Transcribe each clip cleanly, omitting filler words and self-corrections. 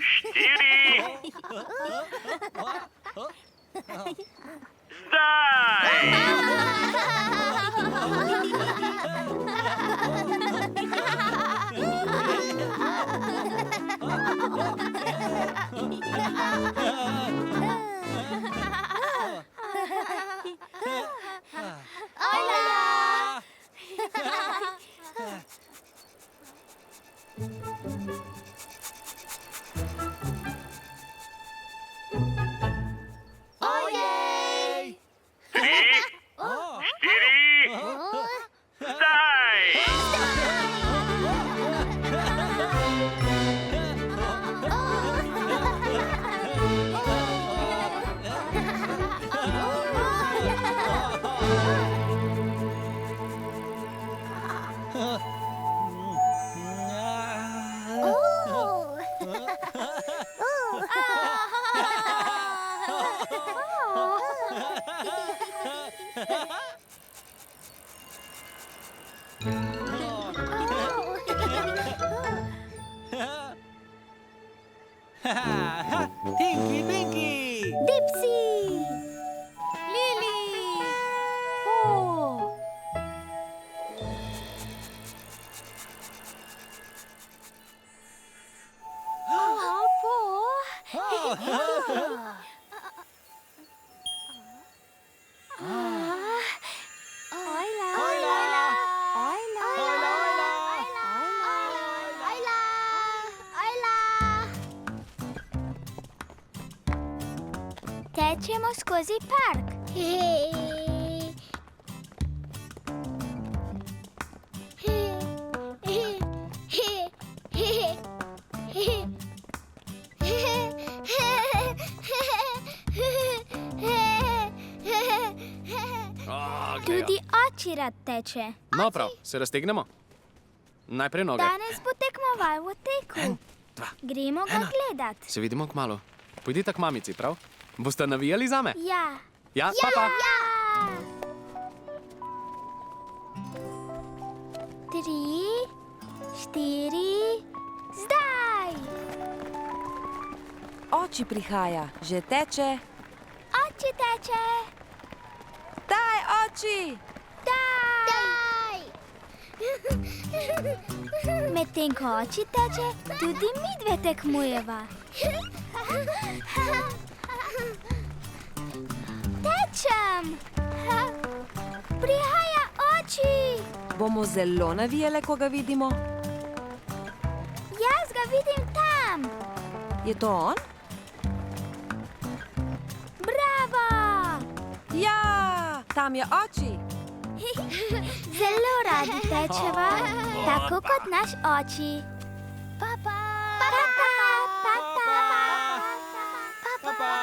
Štiri. Zdaj! Ojej! Tri, štiri, zdaj! Tinky Winky! Dipsy! Lily! Oh! Tečemo skozi park. Tudi oči rad teče. No prav, se raztegnemo. Najprej noge. Danes bo tekmoval v teku. En, dva, Gremo ga ena. gledat. Se vidimo kmalu. Pojdite k mamici, prav? Boste navijali zame? Ja. Ja, pa pa. Ja! 3, 4, zdaj! Oči prihaja, že teče. Oči teče! Daj, oči! Daj! Medtem ko oči teče, tudi mi dve tekmujeva. Tečem! Prihaja oči! Bomo zelo navijale, ko ga vidimo. Jaz ga vidim tam! Je to on? Bravo! Ja, tam je oči. Zelo radi tečeva, tako kot naš oči. Papa! Papa! Papa! Papa!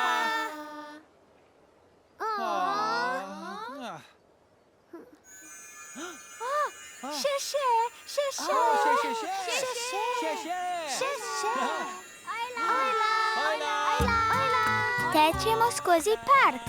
Še! Tečemo skozi park.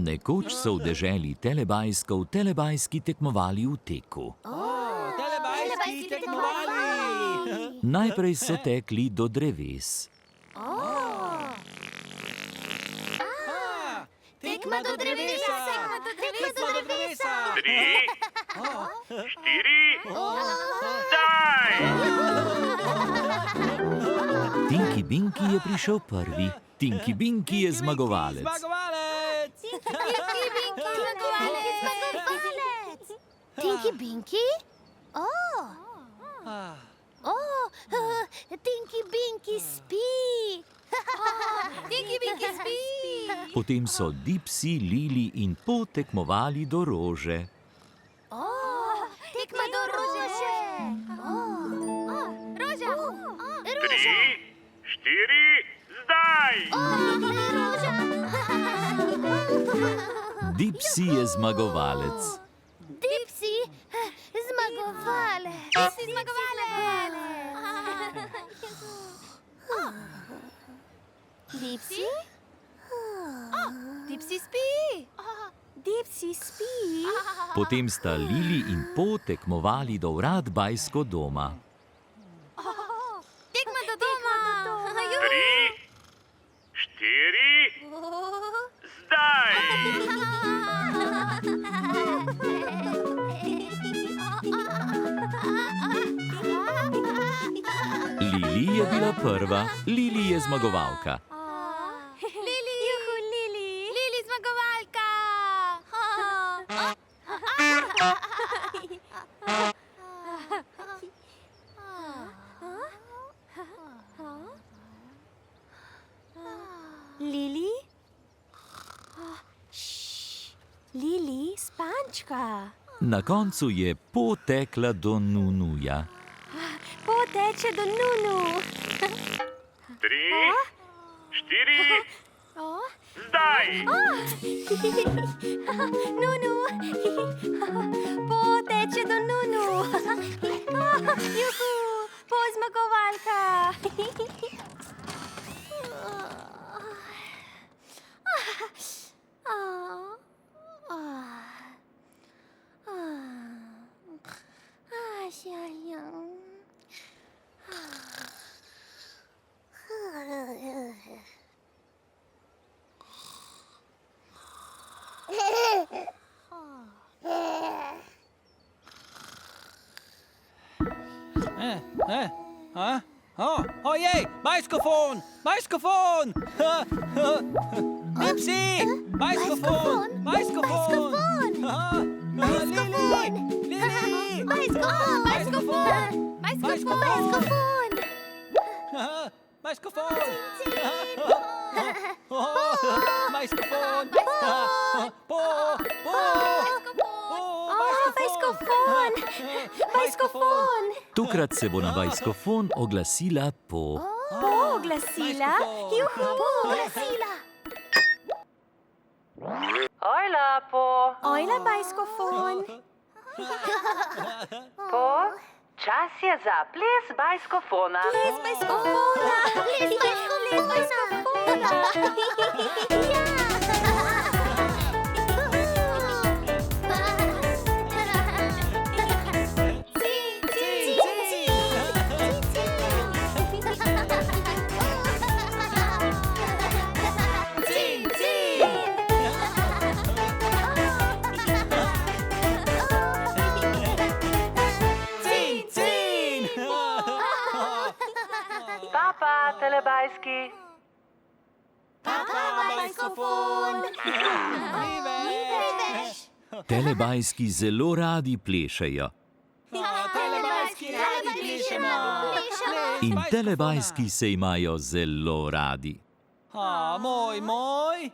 Nekoč so v deželi Telebajskov telebajski tekmovali v teku. Telebajski tekmovali! Najprej so tekli do dreves. Tekma do drevesa! Tekma do drevesa! 3, 4, zdaj! Tinky Binky je prišel prvi. Tinky Binky je zmagovalec. Zmagovalec! Tinky Binky? Tinky Binky spi! Tinky Binky spi! Potem so Dipsy, Lily in Po tekmovali do rože. Tekma do rože! Roža! 3, 4, Zdaj! Dipsy je zmagovalec. Dipsy, zmagovalec. Si zmagovalec. Dipsy? Dipsy spi. Dipsy spi. Potem sta Lili in Po tekmovali do vrat Bajsko doma. Tekma do doma. 3, 4, zdaj! Lili je bila prva, Lili je zmagovalka. Lili, juhu, Lili. Lili zmagovalka. Lili? Lili, spančka. Na koncu je Po tekla do Nunuja. Poteče do Nunu. 3, 4, zdaj! Nunu. Poteče do Nunu. Juhu, Po zmagovalka. Ojej, bajskofon! Bajskofon! Dipsy! Bajskofon! Bajskofon! Lili! Lili! Bajskofon! Bajskofon! Bajskofon! Po! Bajskofon! Tokrat se bo na bajskofon oglasila Po. Oglasila? Juhu, oglasila! Ojla, Po. Ojla, bajskofon! Po, čas je za ples bajskofona. Ples bajskofona! Ples bajskofona! Papa, telebajski. Telebajski zelo radi plešejo. In telebajski se imajo zelo radi. Moj!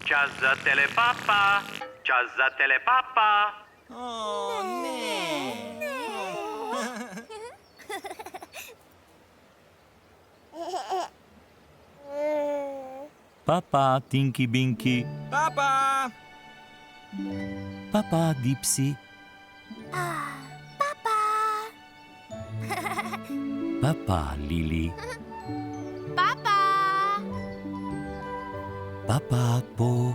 Čas za telepapa! Čas za telepapa! Papa, Tinky Binky. Papa! Papa, Dipsy. Papa, Lili. Papa, Po.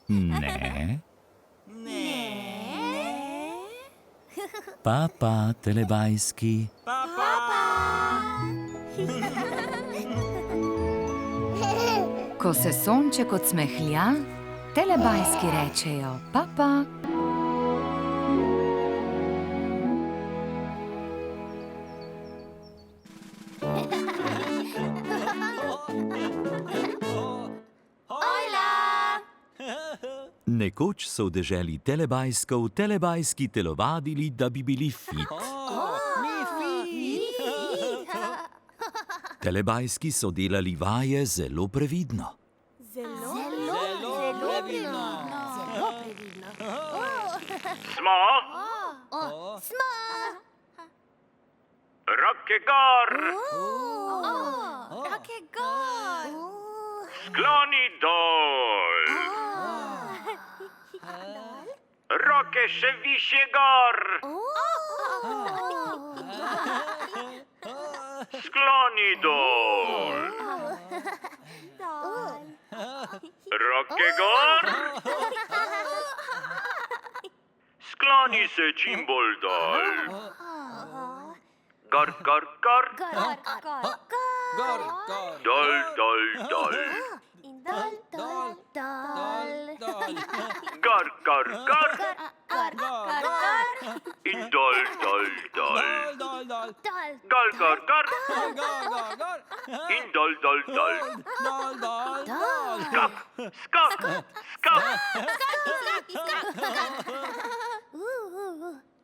Ne. Papa, telebajski. Ko se sonček odsmehlja, telebajski rečejo papa. Nekoč so v deželi Telebajskov telebajski telovadili, da bi bili fit. Telebajski so delali vaje zelo previdno. Smo? Roke gor! Roke gor! Skloni dol! Roke še više gor! Skloni dol! Roke gor! Skloni se čim bolj dol! Gor, gor, gor! Gor, gor. Dol, dol, dol! Dol, dol, dol. Gor, gor, gor! Gor. In dol, dol, dol! Dol, dol. Gor, gor, gor! Gor, gor. In dol, dol, dol! Dol, dol. Skok, skok, skok!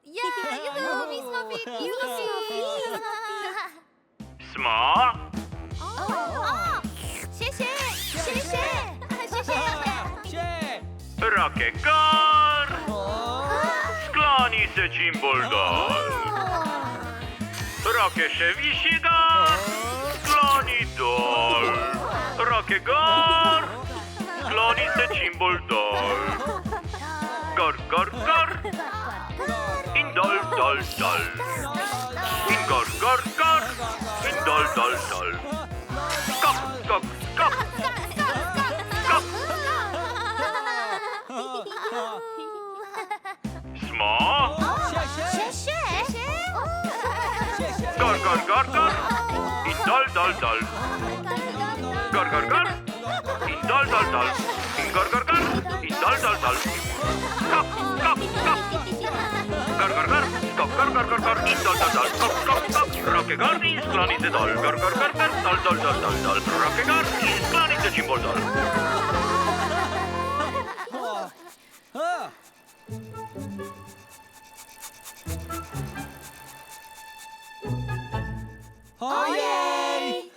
Juhu, mi smo fit. Smo? Še. Roke gor! Skloni se čim bolj dol! Roke še više gor! Skloni dol! Roke gor! Skloni se čim bolj dol! Gor, gor, gor! In dol, dol, dol! In gor, gor, gor! In dol, dol, dol! Skok, skok, skok! Skok! Smo? Še. Gor, gor, gor, gor! In dol, dol, dol! Gor, gor, gor! In dol, dol, dol! In gor, gor, gor! In dol, dol, dol! Skok, skok, skok! Gor, gor, gor! Skok, gor, gor, gor, gor! In dol, dol, dol! Skok, skok, skok! Roke gor in skloni se dol! Gor, gor, gor, gor! Dol, dol, dol, dol, dol! Roke gor in skloni se čim bolj dol! Ojej!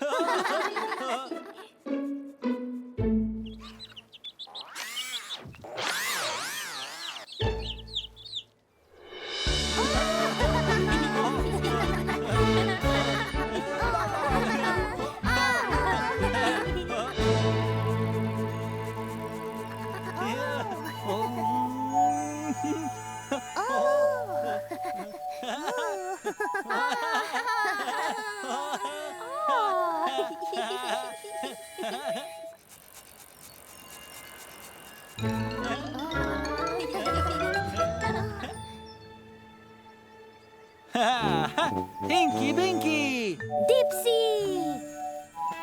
Tinky Winky! Dipsy!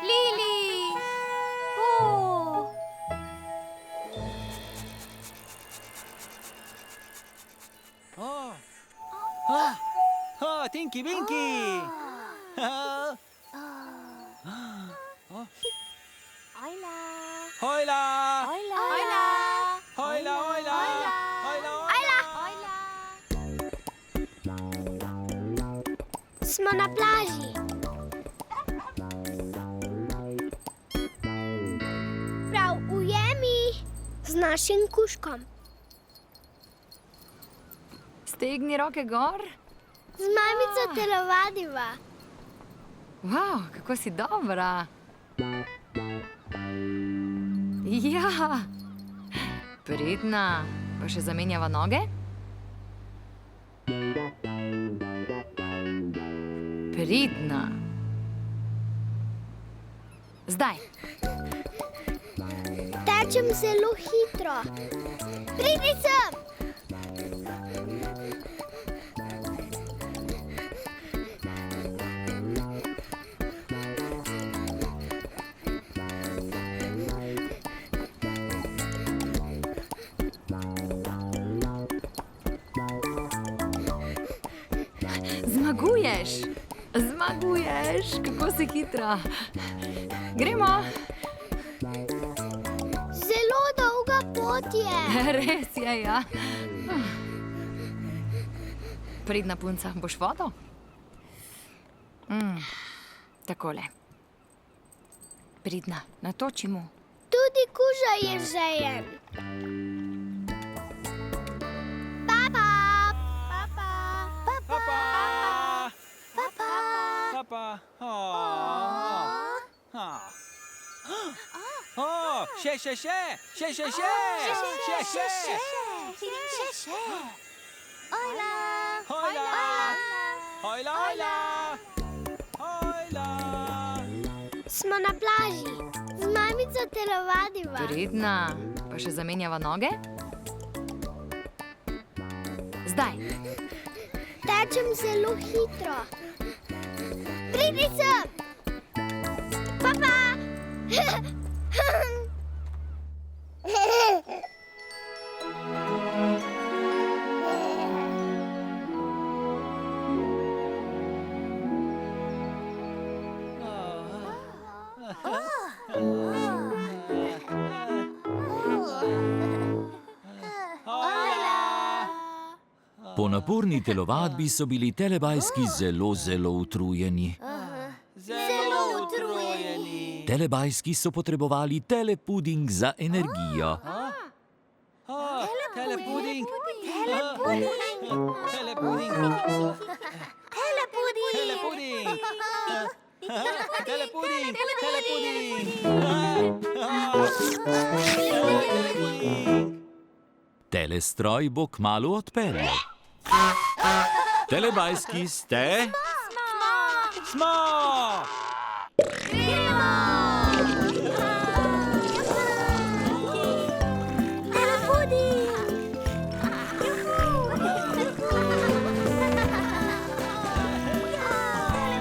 Lily! Oh! Tinky Winky! Hola! Hola! Hola! Hola, hola! Smo na plaži. Prav ujemi z našim kužkom. Stegni roke gor. Z mamico telovadiva. Wow, kako si dobra. Ja, pridna. Pa še zamenjava noge? Pridna. Zdaj. Tečem zelo hitro. Pridi sem! Zmaguješ! Zmaguješ! Kako si hitra! Gremo! Zelo dolga pot pot je. Res je, ja. Pridna punca, boš vodo? Takole. Pridna, natoči mu. Tudi kuža je žejen. Papa, papa, papa, papa. Papa. Še. Hojla, Hojla. Smo na plaži. Z mamico telovadiva. Pridna, pa še zamenjava noge? Zdaj. Tečem zelo hitro. Pridi sem. Papa. Po naporni telovadbi so bili telebajski zelo utrujeni. Zelo utrujeni. Telebajski so potrebovali telepuding za energijo. Telepuding. Telestroj bo kmalu odpeljal. Telebajski ste? Smo!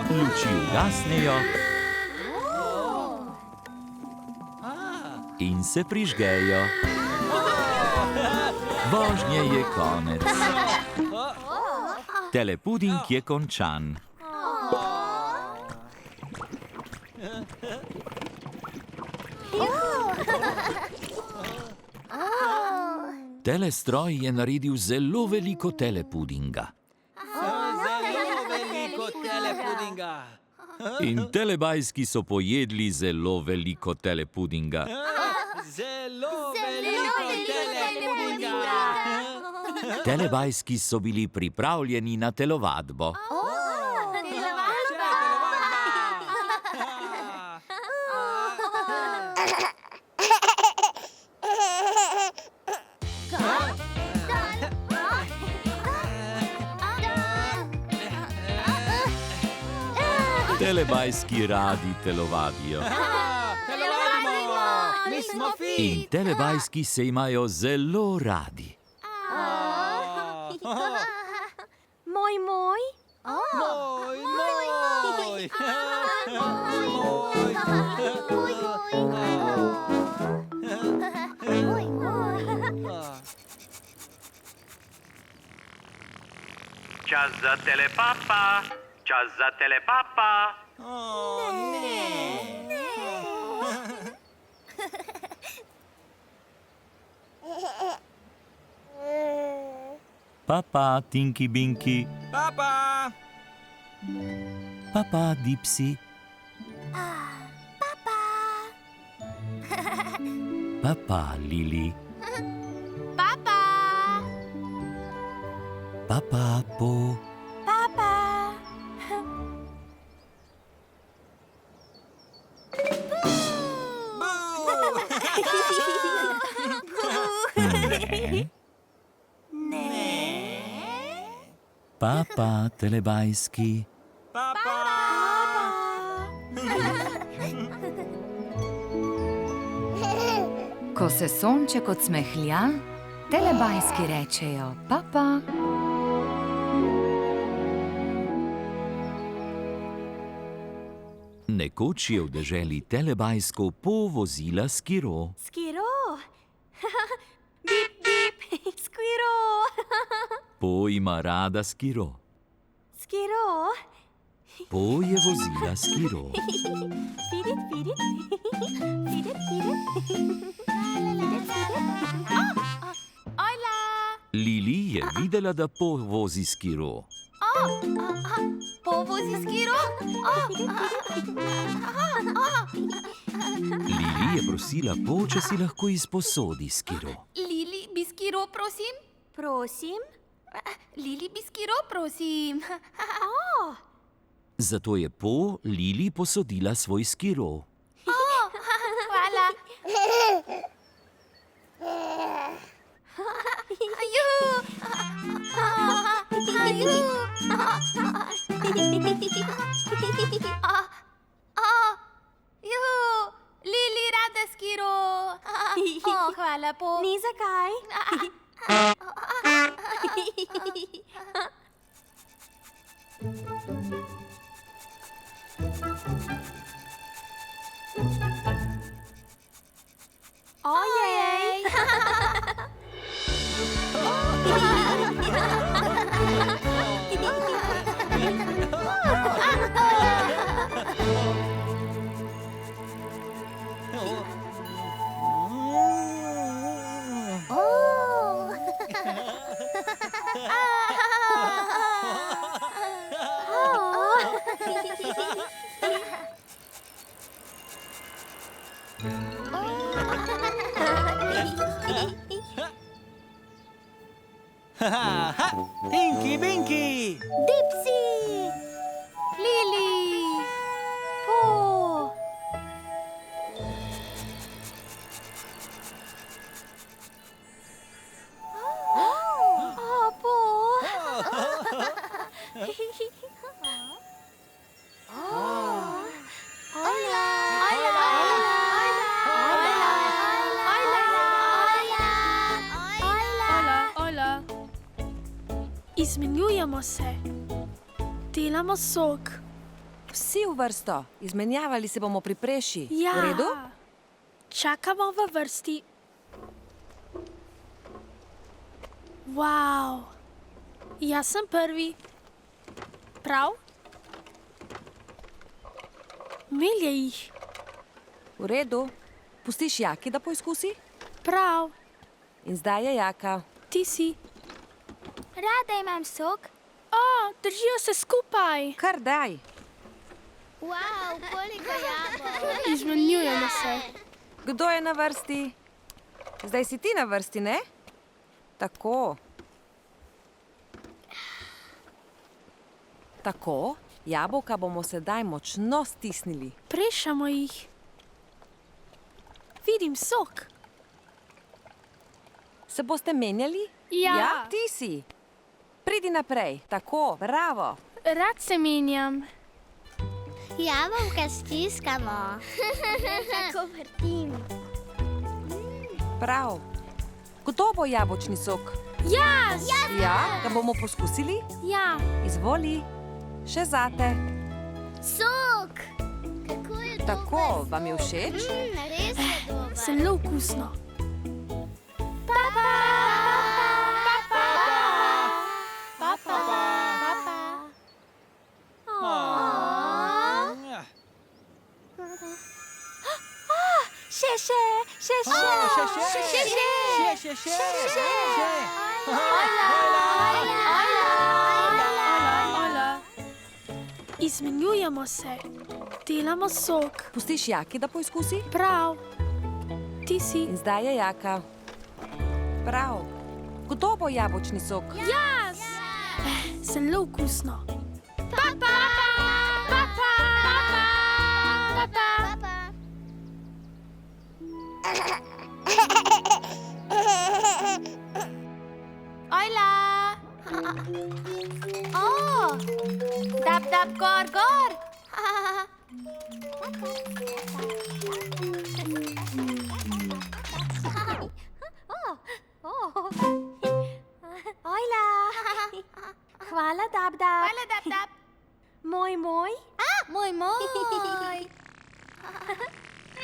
Luči ugasnejo in se prižgejo. Vožnje je konec. Telepuding je končan. Telestroj je naredil zelo veliko telepudinga. Zelo veliko telepudinga. In telebajski so pojedli zelo veliko telepudinga. Zelo veliko telepudinga. Telebajski so bili pripravljeni na telovadbo. Telebajski radi telovadijo. Telovadimo! Mi smo In telebajski se imajo zelo radi. Moj. Moj. Čas za telepapa. Čas za telepapa. Papa, Tinky Binky. Papa! Papa, Dipsy. Papa, Lili. Papa. Papa, Po. Papa. Papa, telebajski. Ko se sonček odsmehlja, telebajski rečejo papa. Nekoč je v deželi telebajskov povozila skiro. Skiro. Bip, bip. Skiro. Po ima rada skiro. Skiro. Po je vozila skiro. Lili je videla, da Po vozi skiro. Lili je prosila Po, če si lahko izposodi skiro. Lili, biskiro, prosim? Prosim? Lili, biskiro, prosim. Zato je Po Lili posodila svoj skiro. Hvala. Lili, rada skiro. Hvala, Po. Ni zakaj. Ojej! Tinky Winky! Dipsy! Lili! Po! Po! Izmenjujemo se, delamo sok. Vsi v vrsto. Izmenjavali se bomo pri preši. Ja, V redu? čakamo v vrsti. Wow, jaz sem prvi. Prav? Melje jih. V redu. Pustiš Jaki, da poizkusi? Prav, In zdaj je Jaka. ti si. Rada imam sok. Držijo se skupaj. Kar daj. Wow, koliko jabolk. Izmenjujemo se. Kdo je na vrsti? Zdaj si ti na vrsti, ne? Tako. Tako, jabolka bomo sedaj močno stisnili. Prešamo jih. Vidim sok. Se boste menjali? Ja. Ti si. Pridi naprej. Tako, bravo. Rad se menjam. Jabolka stiskamo. Tako vrtim. Prav. Kdo bo jabolčni sok? Jaz! Ja, ga bomo poskusili? Ja. Izvoli. Še zate. Sok! Kako je dober Tako, vam je všeč? Res je dober. Zelo okusno. Izmenjujemo se, delamo sok. Pustiš Jaki, da poizkusi? Prav, ti si. In zdaj je Jaka. Prav. Kdo bo jabolčni sok? Jaz! Zelo okusno. Ojla! Dab, dab, gor, gor! Ojla! Hvala, dab, dab. Hvala, dab, dab. Moj. Moj.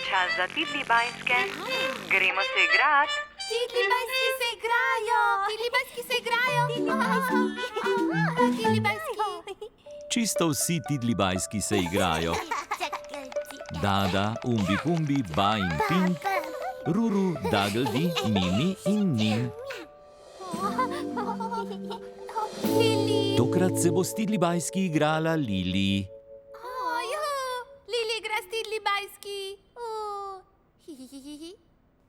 Čas za Tidli bajske. Gremo se igrat. Tidli bajski se igrajo. Tidli bajski se igrajo. Tidli bajski. Čisto vsi tidlibajski se igrajo. Dada, Umbi Pumbi, Ba in Pink, Ruru, Dagldi, Mimi in Nin. Tokrat se bo s tidlibajski igrala Lili. Lili igra s tidlibajski.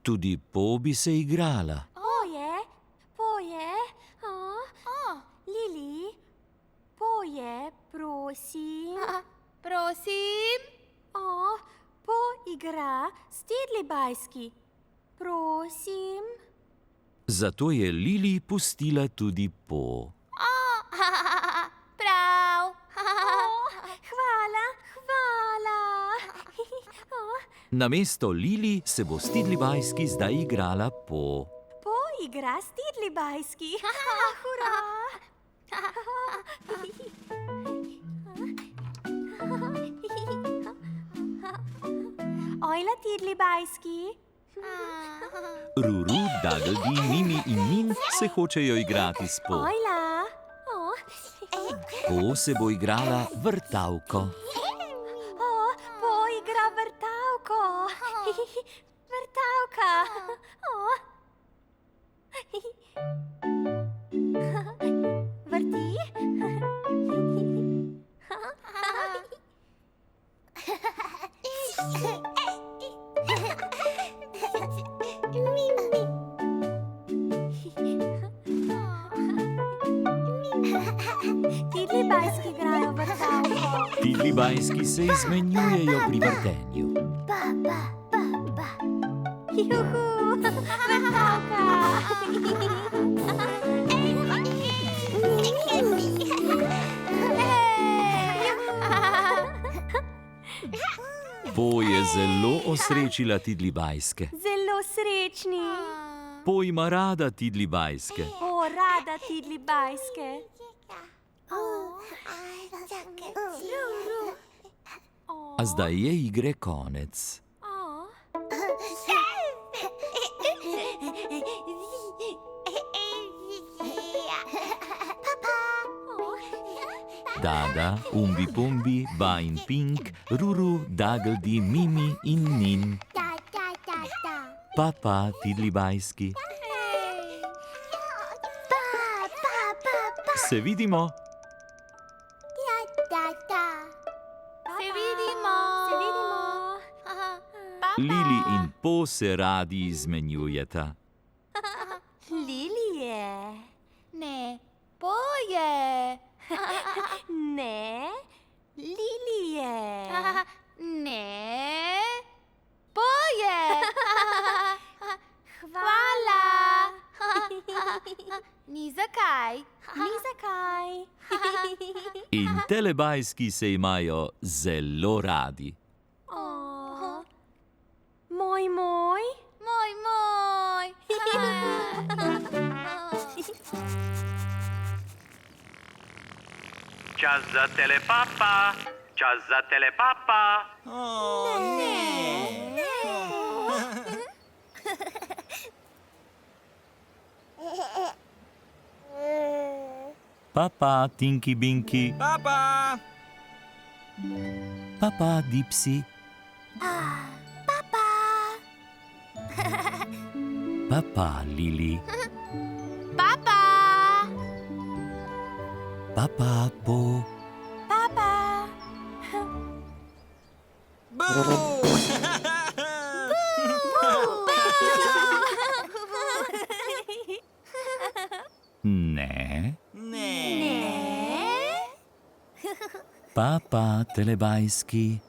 Tudi Po bi se igrala. Poje. Lili, poje, prosim. Prosim. Po igra s tidlibajski. Prosim. Zato je Lili pustila tudi Po. Prav. Hvala. Namesto Lili se bo s tidlibajski zdaj igrala Po. Po igra s tidlibajski. Hurra. Ojla tidlibajski. Ruru, Dagldi, Mimi in Nin se hočejo igrati s Po. Ojla. Po se bo igrala vrtavko. Po igra vrtavko. Vrtavka. Vrti. Tidlibajski igrajo vrtavko. Tidlibajski se izmenjujejo pri vrtenju. Juhu, vrtavka. Po je zelo osrečila tidlibajske. Zelo srečni. Po ima rada tidlibajske. Rada tidlibajske. A zdaj je igre konec. Dada, Umbi Pumbi, Ba in Pink, Ruru, Dagldi, Mimi in Nin. Pa, tidlibajski. Se vidimo? Se vidimo. Lili in Po se radi izmenjujeta. Lili je. Ne, poje. Ne, Lili je. Ne, poje. Hvala. Ni zakaj. In telebajski se imajo zelo radi. Moj. Čas za telepapa. Čas za telepapa. Pa, Tinky Binky. Papa! Pa, Dipsy. Pa, Lili. Pa, Po. Boo! Ne. Ne. Pa, telebajski.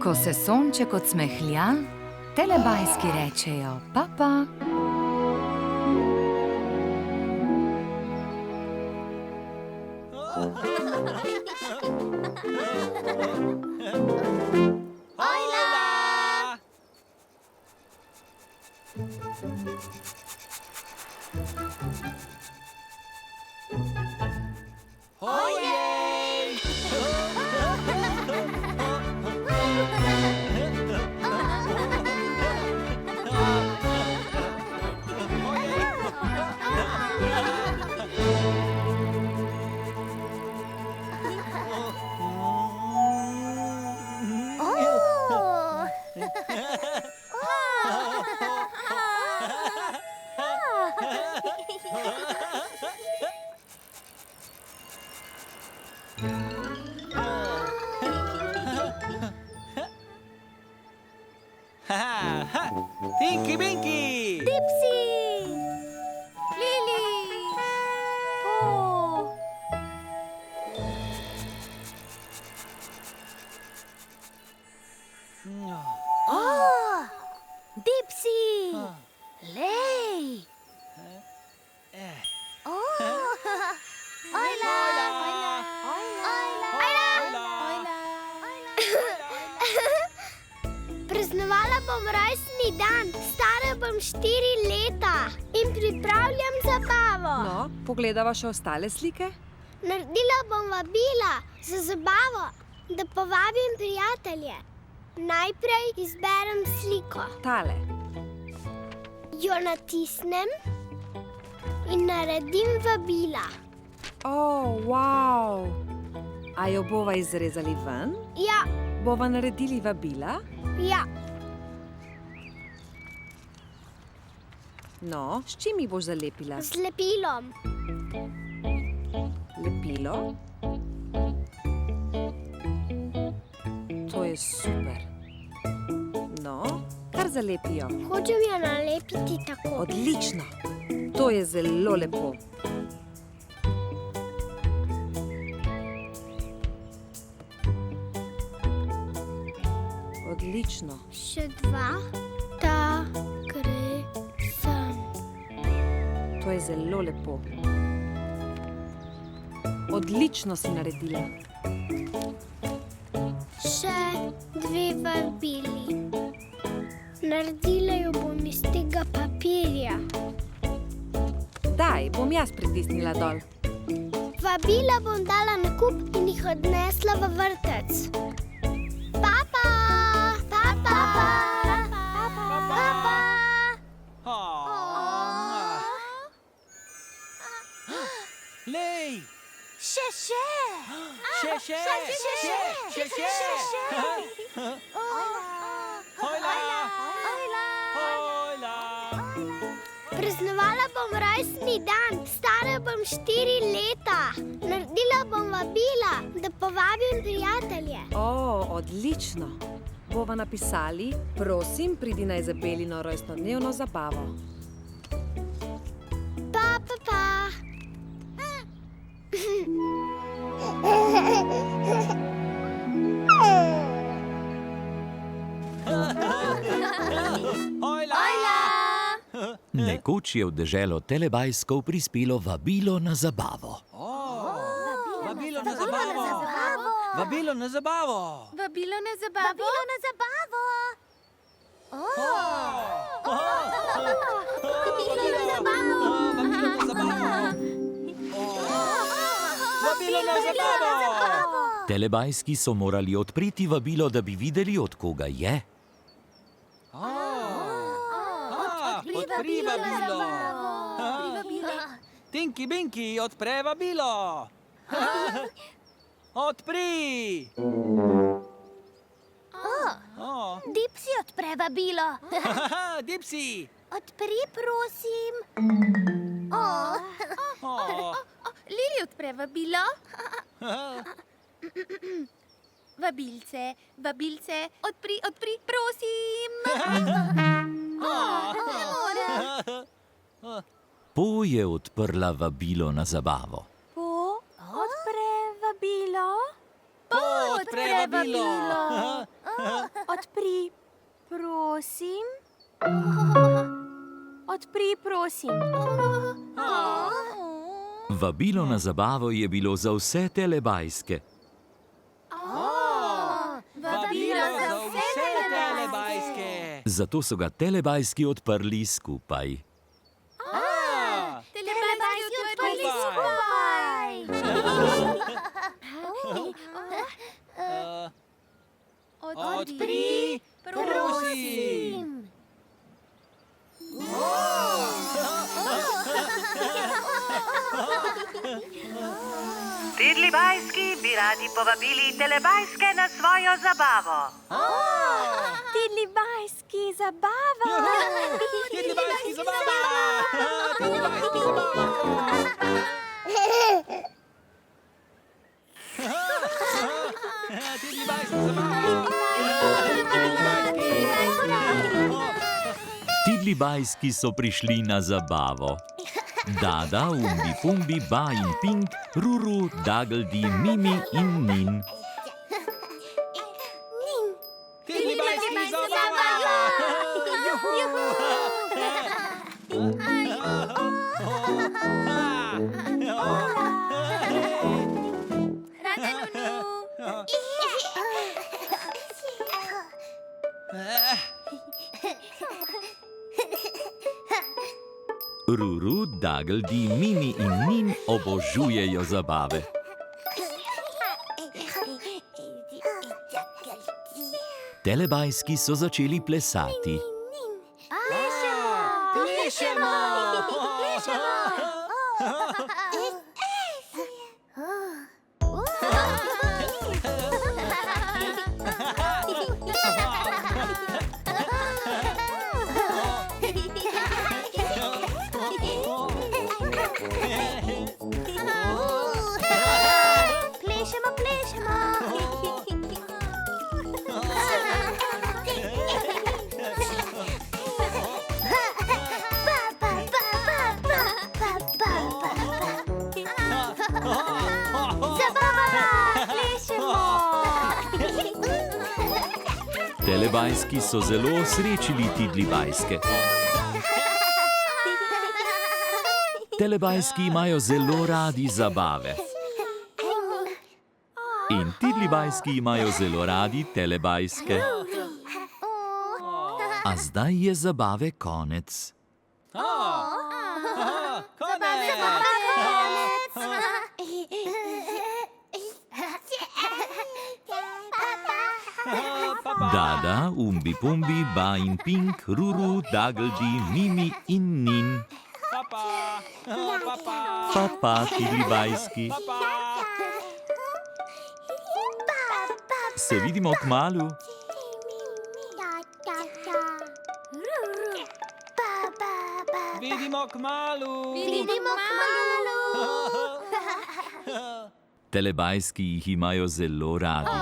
Ko se sonček odsmehlja, telebajski rečejo papa. Ojla! Ojej! Tinky Winky! Dipsy! Lili! Po! Oh! Dipsy! Lej! Oh! Ojla! Praznovala bom rojstni dan, stara bom 4 leta in pripravljam zabavo. No, pogledava še ostale slike. Naredila bom vabila za zabavo, da povabim prijatelje. Najprej izberem sliko, Tale. jo natisnem in naredim vabila. Wow! A jo bova izrezali ven? Ja, Bova naredili vabila? ja, No, s čim jih boš zalepila? z lepilom. Lepilo? To je super. No, kar zalepijo. Hočem jo nalepiti tako. Odlično. To je zelo lepo. Odlično. Še 2, ta gre sem. To je zelo lepo. Odlično si naredila. Še 2 vabili. Naredila jo bom iz tega papirja. Daj, bom jaz pritisnila dol. Vabila bom dala na kup in jih odnesla v vrtec. Papa! Papa! Papa! Lej! Še! Še! Hojla! Praznovala bom rojstni dan, stara bom 4 leta. Naredila bom vabila, da povabim prijatelje. Odlično. Bova napisali, prosim, pridi na Izabelino rojstnodnevno zabavo. Pa. Hojla! Nekoč je v deželo Telebajskov prispelo vabilo na zabavo. Vabilo na zabavo! Vabilo na zabavo! Vabilo na zabavo. Vabilo na zabavo. Vabilo na zabavo. Vabilo na zabavo! Telebajski so morali odpreti vabilo, da bi videli, od koga je. Odpri vabilo! Tinky Winky, odpre vabilo! Odpri! Dipsy odpre vabilo. Dipsy! Odpri, prosim. Lili odpre vabilo. Vabilce, odpri, prosim. Po je odprla vabilo na zabavo. Odpre vabilo. Odpre vabilo! Odpri, prosim. Odpri, prosim. Vabilo na zabavo je bilo za vse Telebajske. Vabilo za vse Telebajske! Zato so ga Telebajski odprli skupaj. Telebajski odprli skupaj. Odpri, prosim! Tidlibajski bi radi povabili Telebajske na svojo zabavo. Tidlibajski zabava. Tidlibajski zabava! Tidlibajski zabava! Tidlibajski zabava! Tidlibajski! Tidli bajski so prišli na zabavo. Dada, Umbi Pumbi, Ba in Pink, Ruru, Dageldi, Mimi in Nin. Tidli bajski zabava! Ruru, Dageldi, Mimi in Nin obožujejo zabave. Telebajski so začeli plesati. Plešemo! Telebajski so zelo osrečili Tidli bajske. Telebajski imajo zelo radi zabave. In Tidli bajski imajo zelo radi telebajske. A zdaj je zabave konec. Dada, Umbi Pumbi, Ba in Pink, Ruru, Dageldi, Mimi in Nin. Papa, Tidli bajski. Se vidimo kmalu. Vidimo kmalu! Telebajski jih imajo zelo radi.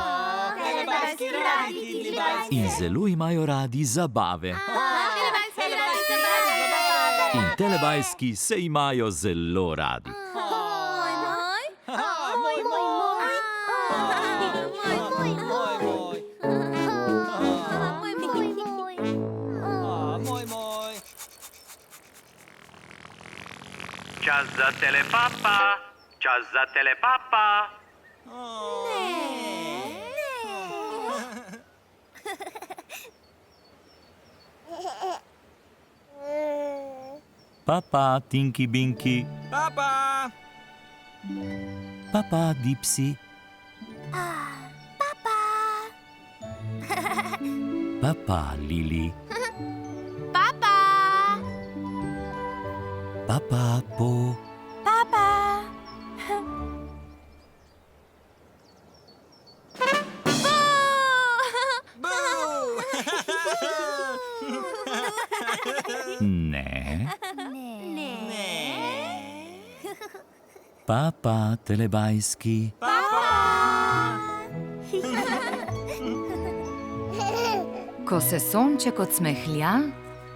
Telebajski radi, Tidli bajski! In zelo imajo radi zabave. In telebajski se imajo zelo radi. Čas za telepapa, čas za telepapa. Papa, Tinky Binky. Papa! Papa, Dipsy. Papa, Lili. Papa, Po. Ne. Papa, telebajski. Ko se sonček odsmehlja,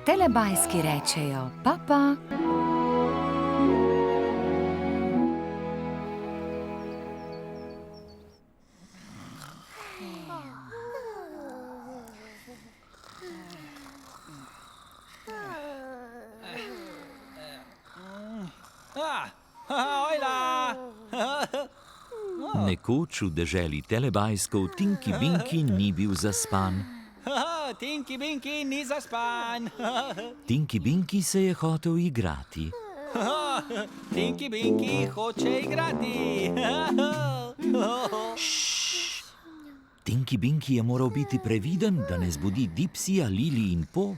telebajski rečejo papa. Nekoč v deželi telebajskov Tinky Binky ni bil zaspan. Tinky Binky ni zaspan. Tinky Binky se je hotel igrati. Tinky Binky hoče igrati. Tinky Binky je moral biti previden, da ne zbudi Dipsyja, Lili in Po.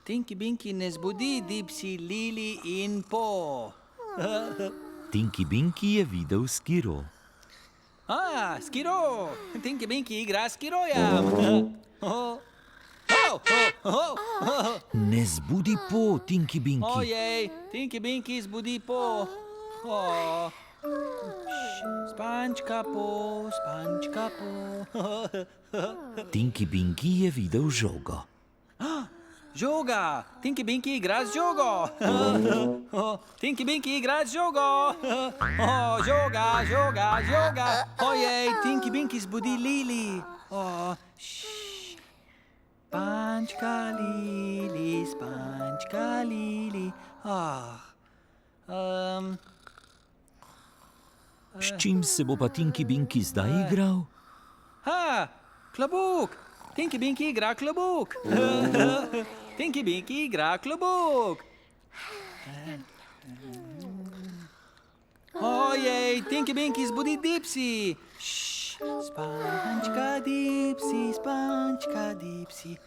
Tinky Binky ne zbudi Dipsy, Lili in Po. Tinky Binky je videl Skiro. Skiro! Tinky Binky igra s Skirojem. Ne zbudi Po, Tinky Binky. Ojej, Tinky Binky zbudi Po. Spančka Po, spančka Po. Tinky Binky je videl žogo. žoga. Tinky Binky igra z žogo. Tinky Binky igra z žogo. Žoga, žoga, žoga. Ojej, Tinky Binky zbudi Lili. Spančka Lili, spančka Lili. S čim se bo pa Tinky Binky zdaj igral? Klobuk. Tinky Binky igra klobuk. Tinky Binky igra klobuk. Ojej, Tinky Binky zbudi Dipsy. Spančka Dipsy, spančka Dipsy.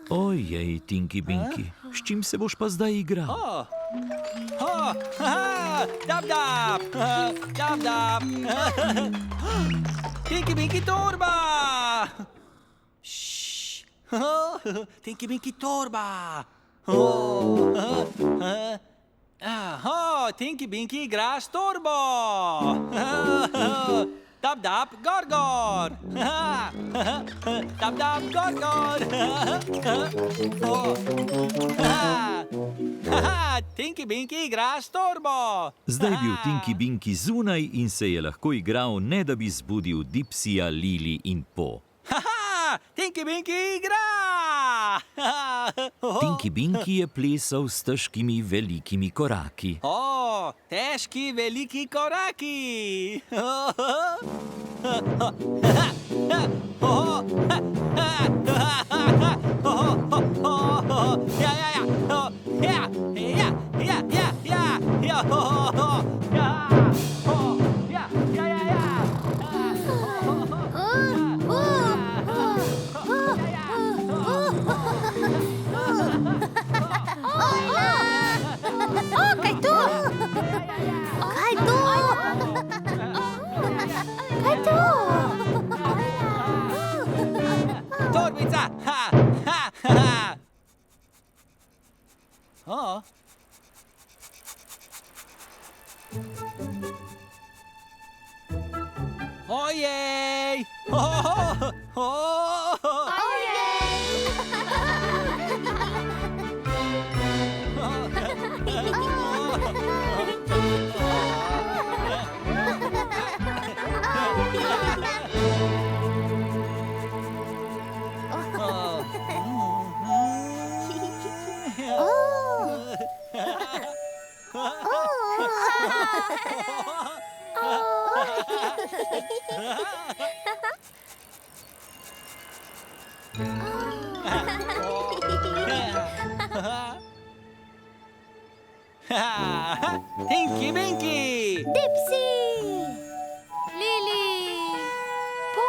Ojej, Tinky Binky, s čim se boš pa zdaj igral? Dab, dab. Dab, dab. Tinky Binky torba. Tinky Binky torba. Tinky Binky igra s torbo. Dab, dab, gor, gor. Dab, dab, gor, gor. Tinky Binky igra s torbo. Zdaj je bil Tinky Binky zunaj in se je lahko igral, ne da bi zbudil Dipsyja, Lili in Po. Tinky Binky igra. Tinky Binky je plesal s težkimi velikimi koraki. Težki veliki koraki. Kaj to? Kaj to? Kaj to? Torbica! Ojej! Tinky Binky! Dipsy! Lili! Po!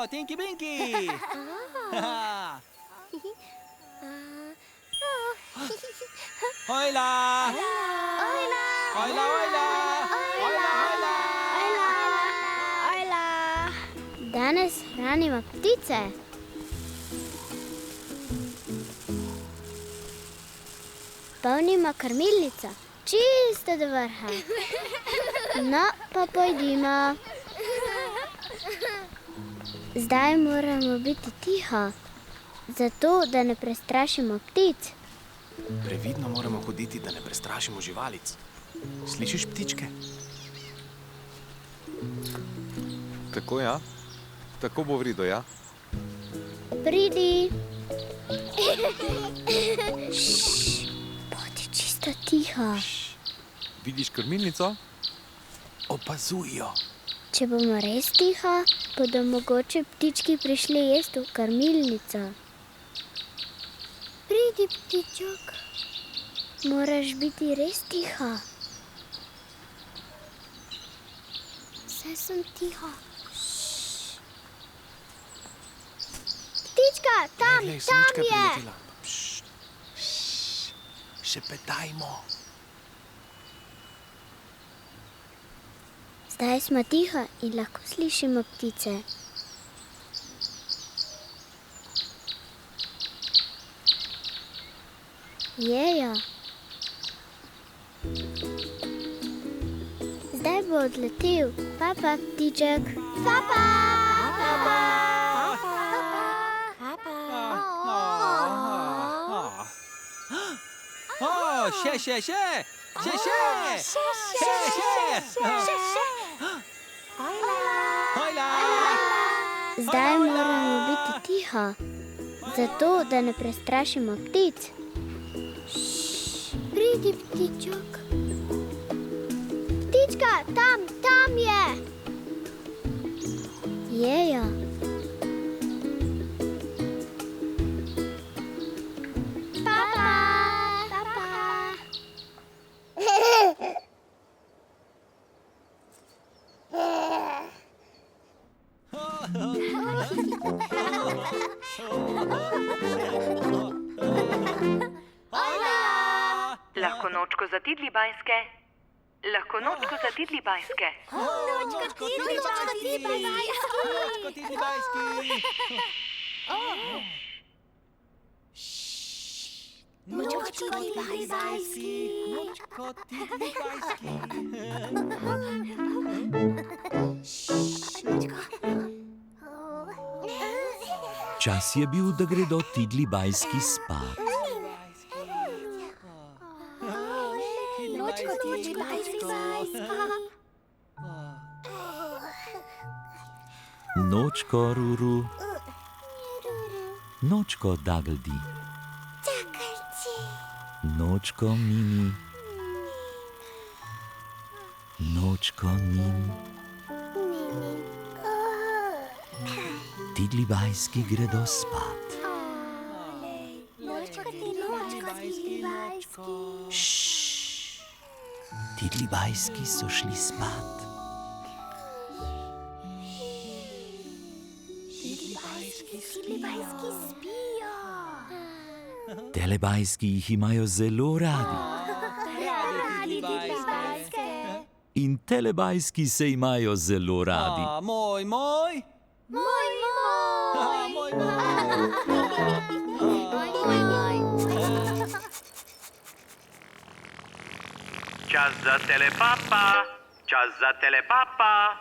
Tinky Binky! Hojla! Hojla, hojla! Ajla! Danes hranimo ptice. Polnimo krmilnico, čisto do vrha. No, pa pojdimo. Zdaj moramo biti tiho, zato da ne prestrašimo ptic. Previdno moramo hoditi, da ne prestrašimo živalic. Slišiš ptičke? Tako, ja? Tako bo v redu, ja? Pridi. Bodi čisto tiho. Vidiš krmilnico? Opazuj jo. Če bomo res tiho, bodo mogoče ptički prišli jesti v krmilnico. Pridi, ptičok. Moraš biti res tiho. Saj sem tiho. Ptička, tam je. Šepetajmo. Zdaj smo tiho in lahko slišimo ptice. Jejo. Zdaj bo odletel. Papa, ptiček. Papa! Papa! Še. Hojla! Zdaj moramo biti tiho, zato da ne prestrašimo ptic. Pridi, ptiček. Ptička, tam je. Jejo. Papa. Lahko nočko za tidli bajske? Lahko nočko za tidli bajske? Nočko tidli bajski. Čas je bil, da gredo tidli bajski spat. Nočko Ruru, nočko Dagldi, nočko Mimi, nočko Nim. Tidli bajski gredo spat. Šš, tidli bajski so šli spat. Telebajski jih imajo zelo radi. In telebajski se imajo zelo radi. Moj. Čas za telepapa. Čas za telepapa.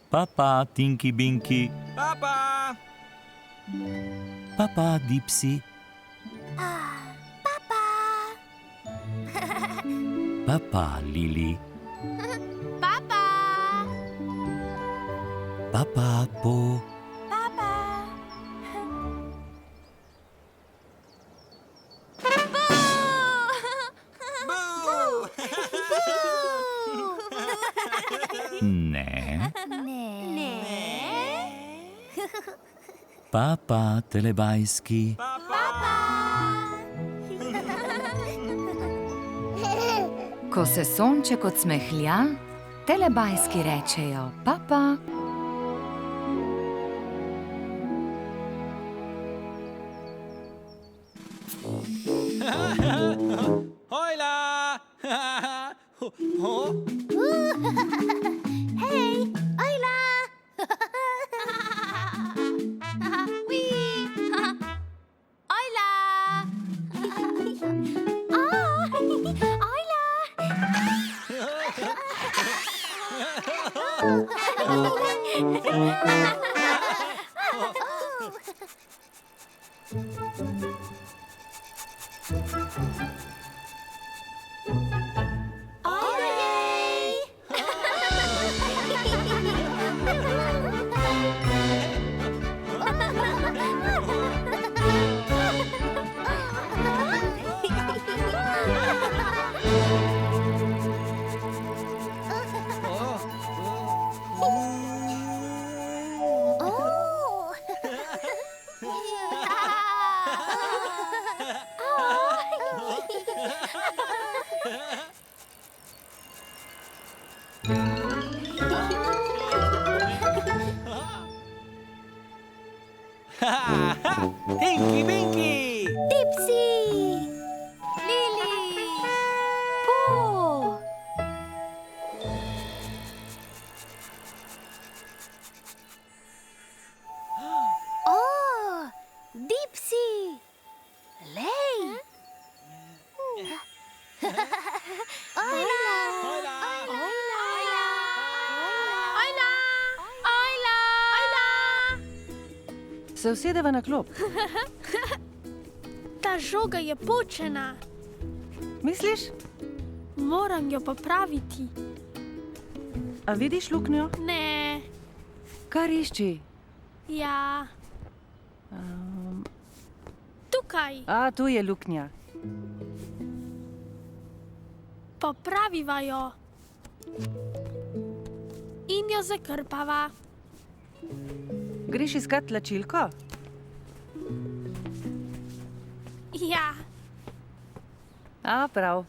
Papa, Tinky Binky. Papa! Papa, Dipsy. Papa, Lili. Papa, Po. Ne. Papa, telebajski. Ko se sonček odsmehlja, telebajski rečejo papa. Hojla! Hej, ojla! Ojla! Ojla! Tinky Binky! Dipsy! Lili! Po! Se usedeva na klop. Ta žoga je počena. Misliš? Moram jo popraviti. A vidiš luknjo? Ne, Kar išči. ja. Tukaj. A, tu je luknja. Popraviva jo. In jo zakrpava. Greš iskat tlačilko? Ja, A, prav.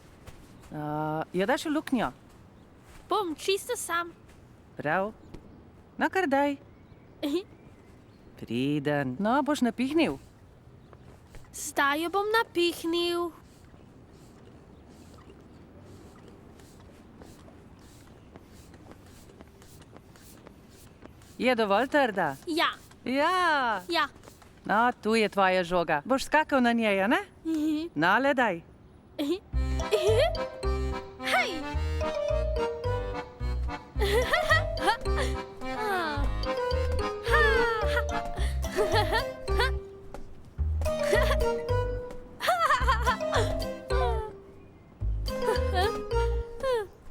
Jo daš v luknjo? bom čisto sam. Prav. No, kar daj. Priden. No, boš napihnil. Zdaj jo bom napihnil. Je dovolj trda? Ja, Ja. ja. No, tu je tvoja žoga. Boš skakal na njej, a ne? No, le daj. Hej!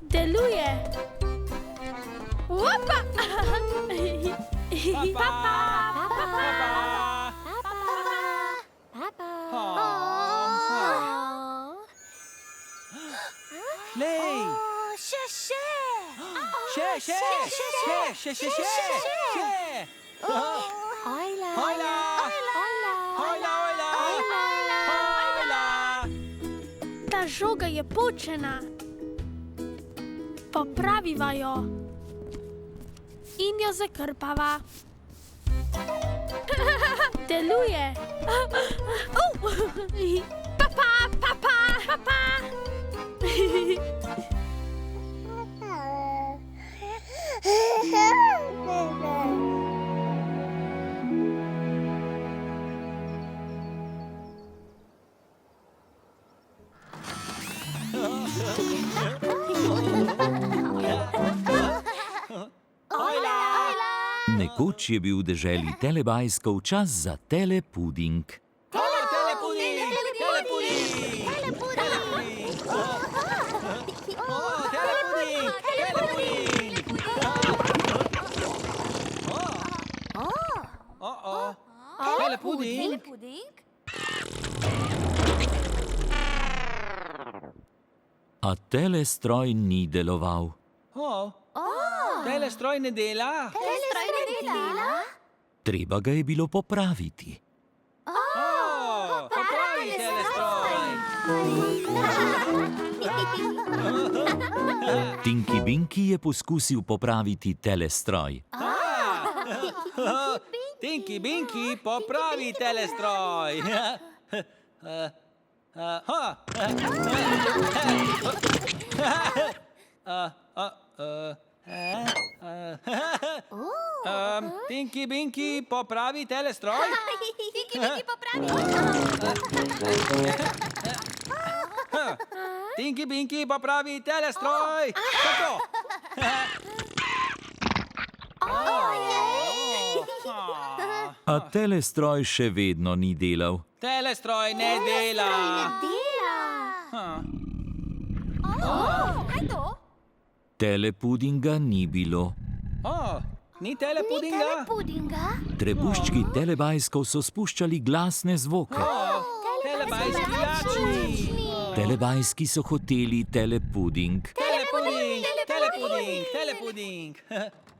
Deluje. Opa! Lej! Še! Hojla! Hojla! Ta žoga je počena. Popraviva jo. In jo zakrpava. Deluje. Papa, papa, papa. Nekoč je bil v deželi Telebajskov čas za telepuding. A telestroj ni deloval. Telestroj ne dela. Treba ga je bilo popraviti. Popravi telestroj. Tinky Binky je poskusil popraviti telestroj. Tinky Binky, popravi telestroj. Tinky Binky, popravi telestroj. Tinky Binky, popravi telestroj. Tako. A telestroj še vedno ni delal. Telestroj ne dela. Telepudinga ni bilo. Ni telepudinga? Trebuščki Telebajskov so spuščali glasne zvoke. Telebajski lačni. Telebajski so hoteli telepuding. Telepuding, telepuding, telepuding.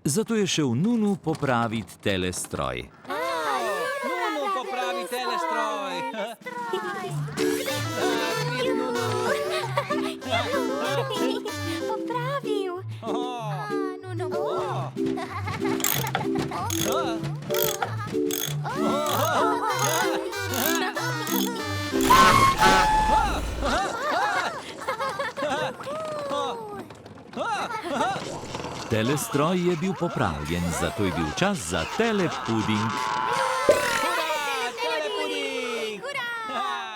Zato je šel Nunu popraviti telestroj. Nunu, popravi telestroj. Popravil. Telestroj je bil popravljen, zato je bil čas za telepuding.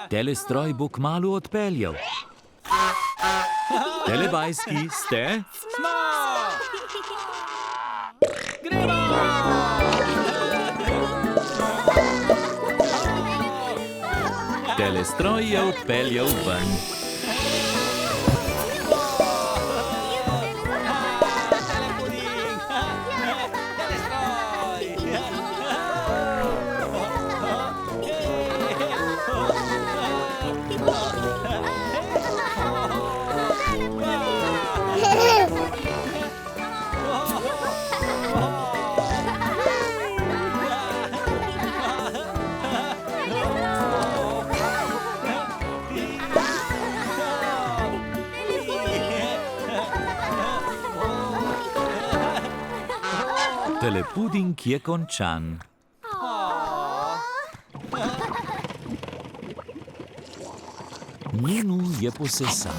Telestroj bo kmalu odpeljal. Telebajski ste? Smo! Gremo! Telestroj je odpeljal ven. Telepuding! Telestroj! Telepuding je končan. Nunu je posesal.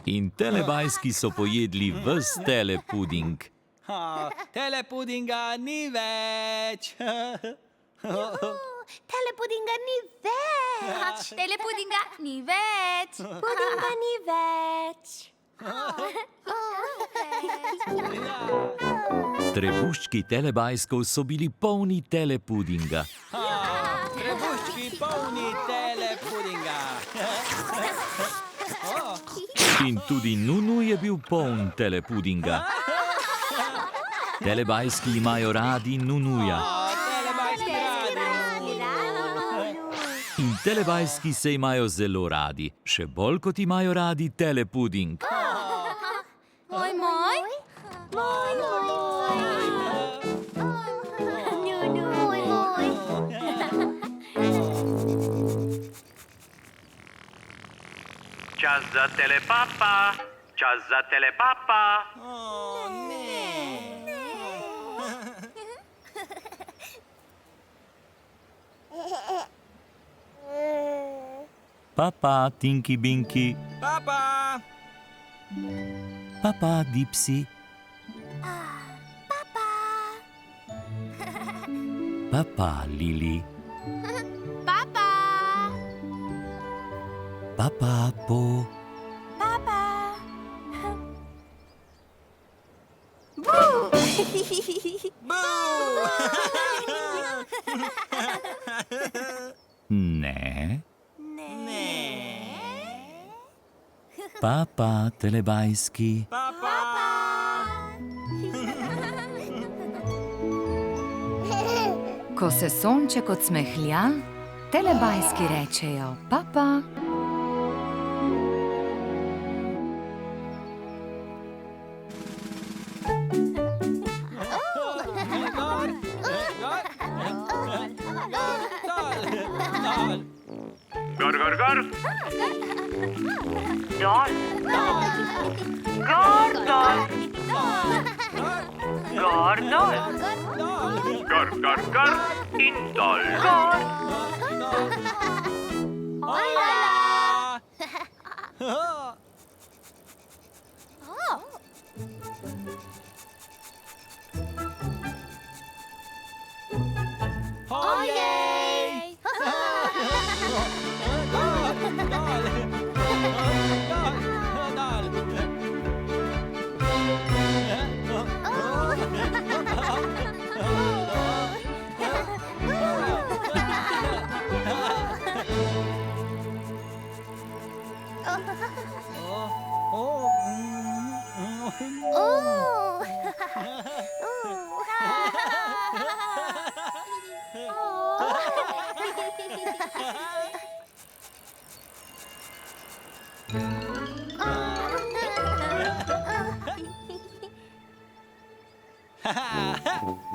In telebajski so pojedli ves telepuding. Telepudinga ni več. Telepudinga ni več. Telepudinga ni več. Pudinga ni več. Trebuščki telebajskov so bili polni telepudinga. Trebuščki polni telepudinga. In tudi Nunu je bil poln telepudinga. Telebajski imajo radi Nunuja. In telebajski se imajo zelo radi, še bolj kot imajo radi telepuding. Moj, moj. Čas za telepapa, čas za telepapa. Papa, Tinky Binky. Papa! Papa, Dipsy. Papa, Lili. Papa. Papa, Po. Ne. Papa, telebajski. Ko se sonček odsmehlja, telebajski rečejo papa. Gor, gor, gor. Dol. Gor, dol. Gor, dol. Gor, gor, gor in dol. Gor. Ojej!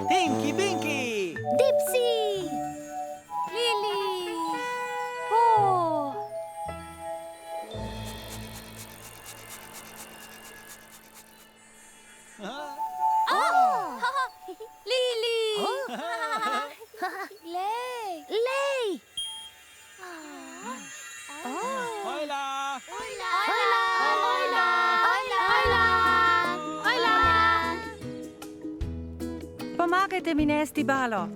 Tinky Binky! Dipsy! Lili. Lili. Lej! Hojla! Pomagajte mi nesti balo.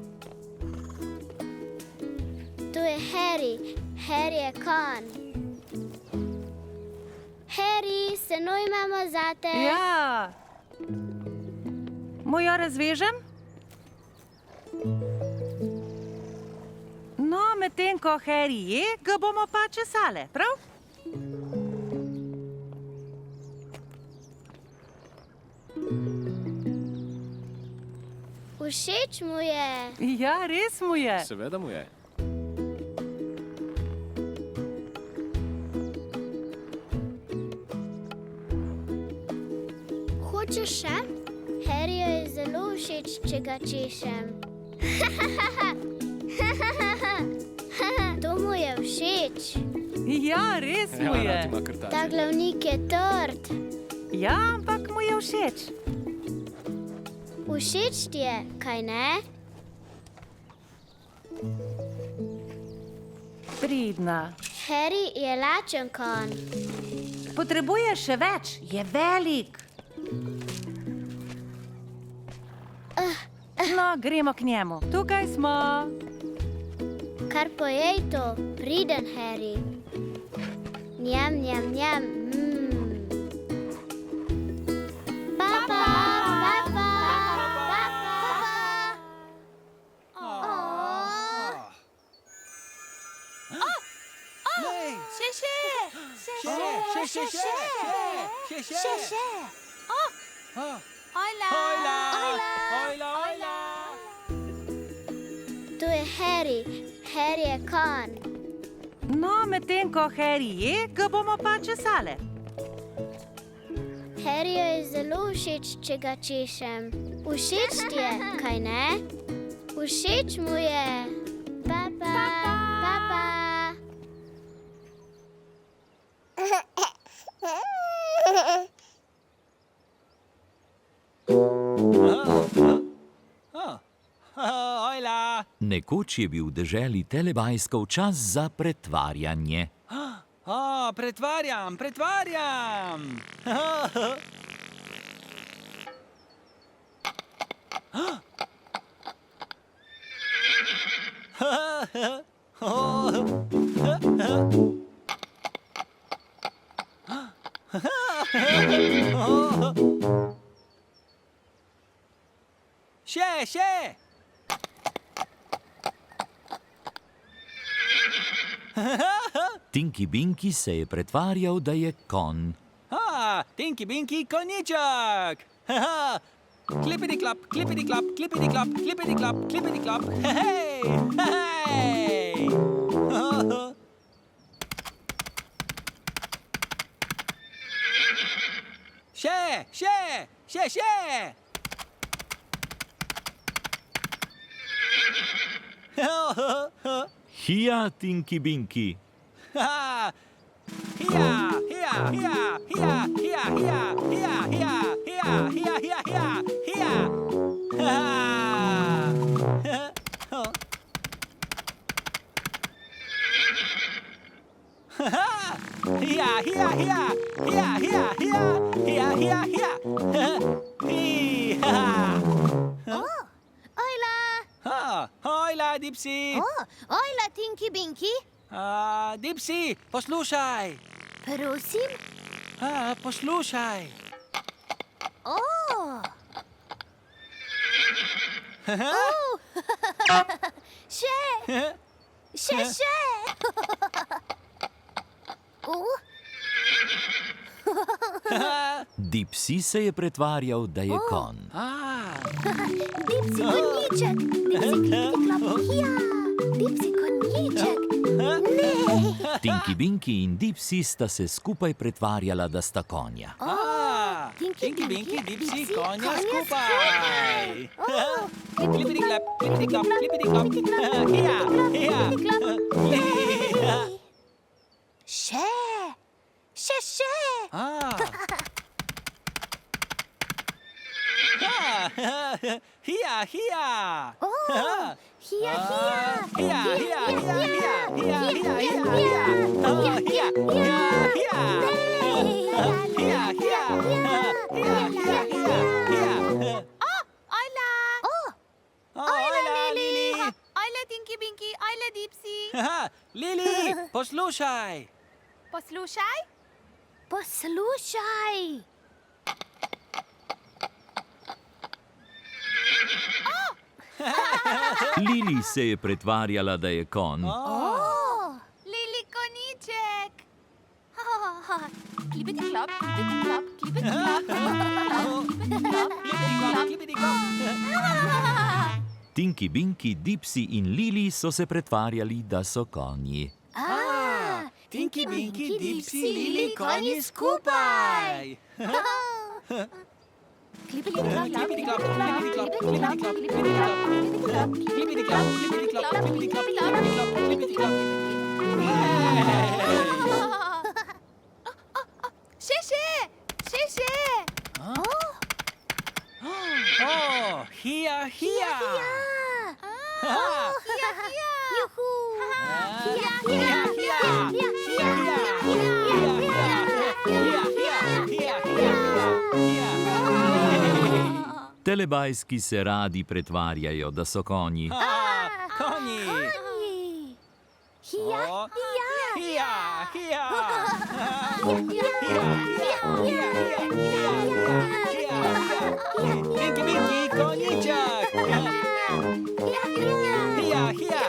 Tu je Harry. Harry je konj. Harry, se imamo zate. Ja, Mu jo razvežem? No, medtem ko Harry je, ga bomo pa česale, prav? Všeč mu je. Ja, res mu je. Seveda mu je. Hočeš še? Harryju je zelo všeč, če ga češem. To mu je všeč. Ja, res mu je. rad ima krtače. Ta glavnik je trd. Ja, ampak mu je všeč. Všeč ti je, kaj ne? Pridna. Harry je lačen konj. Potrebuje še več, je velik. No, gremo k njemu. Tukaj smo. Kar pojej to, priden Harry. Njam, njam, njam. Papa, papa, papa. To je Harry. Harry je konj. No, medtem ko Harry je, ga bomo pa česale. Harryju je zelo všeč, če ga češem. Všeč ti je, kaj ne? Všeč mu je. Papa, papa. Ojla! Nekoč je bil v deželi Telebajskov čas za pretvarjanje. Pretvarjam! Še! Tinky Binky se je pretvarjal, da je konj. Tinky Binky konjiček! Klipidi klap, klipidi klap, klipidi klap, klipidi klap, klipidi klap. Hej! Še! Hija, Tinky Binky. Hojla, Dipsy! Ojla, Tinky Binky. Dipsy, poslušaj! Prosim? Poslušaj! Še. Dipsy se je pretvarjal, da je konj. Dipsy konjiček. Dipsy klap. Ja, Dipsy konjiček. Ne. Tinky Binky in Dipsy sta se skupaj pretvarjala, da sta konja. Tinky Binky, Dipsy, konja skupaj! Klipidi klap, klipidi klap, klipidi klap. Hija! Še. Hija! Ojla, Lili! Ojla, Tinky Binky. Ojla, Dipsy. Lili, poslušaj! Poslušaj. Lili se je pretvarjala, da je konj. Lili koniček. Klipiti klop, klipiti klop, klipiti klop, klipiti klop. Tinky Binky, Dipsy in Lili so se pretvarjali, da so konji. Tinky Binky, Dipsy, Lili, konji skupaj. Klipiti klop, Klipiti klop, klipiti klop, klipiti klop, klipiti klop, klipiti klop, klipiti klop, klipiti klop, klipiti klop. Šeše, šeše. Oh, hija, hija. Juhu. Hija, hija, Telebajski se radi pretvarjajo, da so konji. konji. Hija, Hija, hija. Tinky Binky, konjiček. Hija, hija.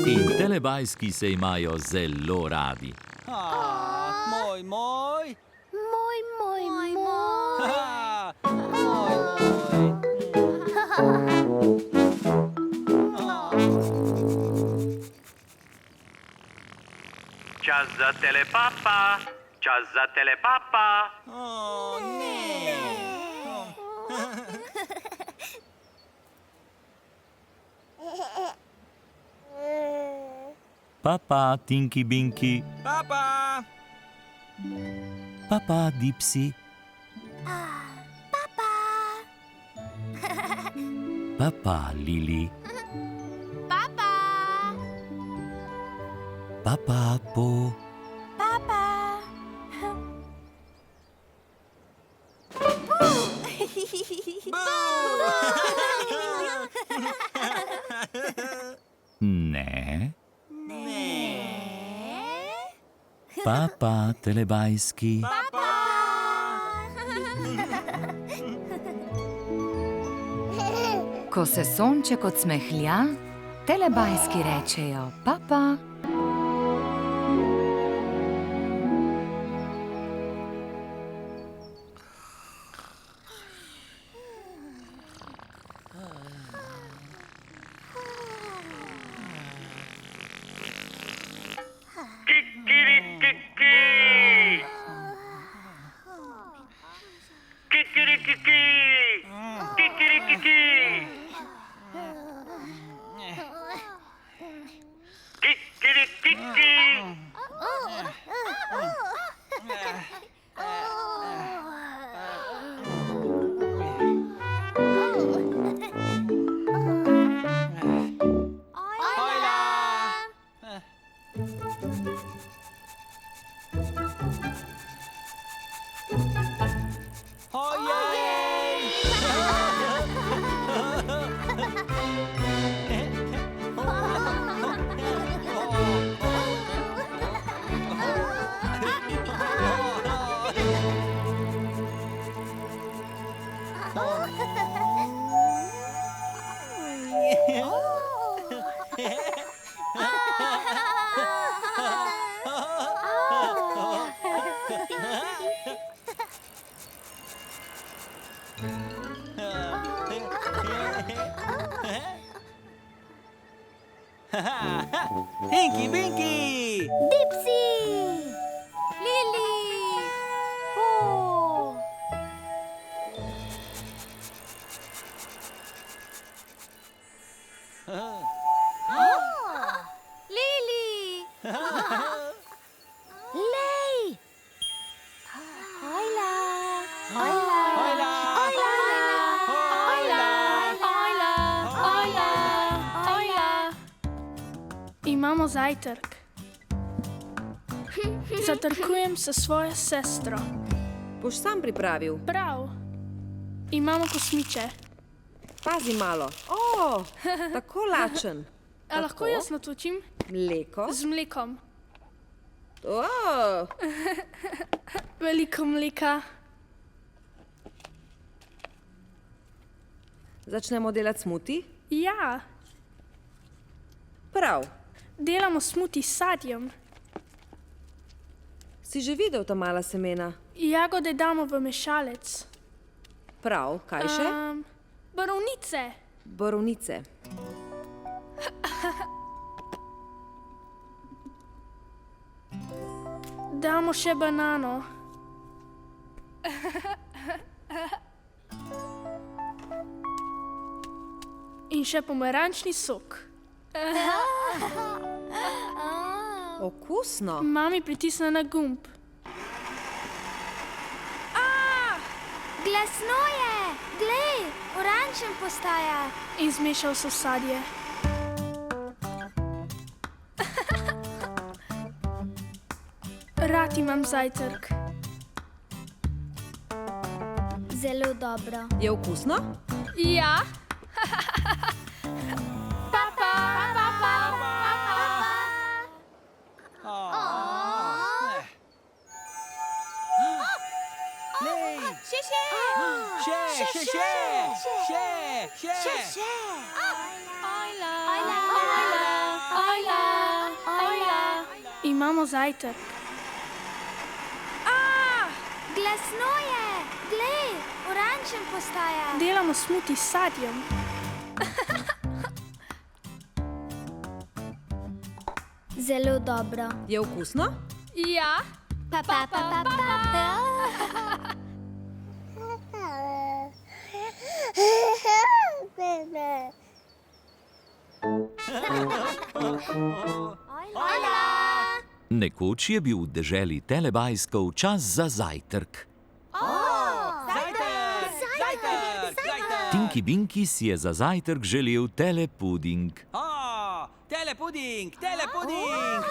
In telebajski se imajo zelo radi. Moj, moj. moj. Čas za telepapa, čas za telepapa. Oh, ne. Papa, Tinky Binky. Papa. Papa, Dipsy. Papa, Lili. Papa. Papa, Po. Ne. Papa, telebajski. Ko se sonček odsmehlja, telebajski rečejo papa. Kikirikiki. Kikirikiki. Kikirikiki. Kikirikiki. Tinky Binky. Dipsy. Lili. Oh. Lili. Lei. Hola. Hola. Hola. Imamo zajtrk. Zatrkujem se svojo sestro. Boš sam pripravil. Prav. Imamo kosmiče. Pazi malo. O, tako lačen. A lahko jaz natočim? Mleko. Z mlekom. O, Veliko mleka. Začnemo delati smuti? Ja, Prav. delamo smuti s sadjem. Si že videl ta mala semena? Jagode damo v mešalec. Prav. Kaj še? Borovnice. Borovnice. Damo še banano. In še pomarančni sok. Okusno. Mami pritisne na gumb. Glasno je! Glej, oranžen postaja. In zmešal so sadje. Rad imam zajtrk. Zelo dobro. Je okusno? Ja. Imamo zajtrk. Glasno je! Glej, oranžen postaja. Delamo smuti s sadjem. Zelo dobro. Je okusno? Ja. Pa, pa, pa, pa, pa. Nekoč je bil v deželi Telebajskov čas za zajtrk. Tinky Binky si je za zajtrk želel telepuding. Telepuding, telepuding!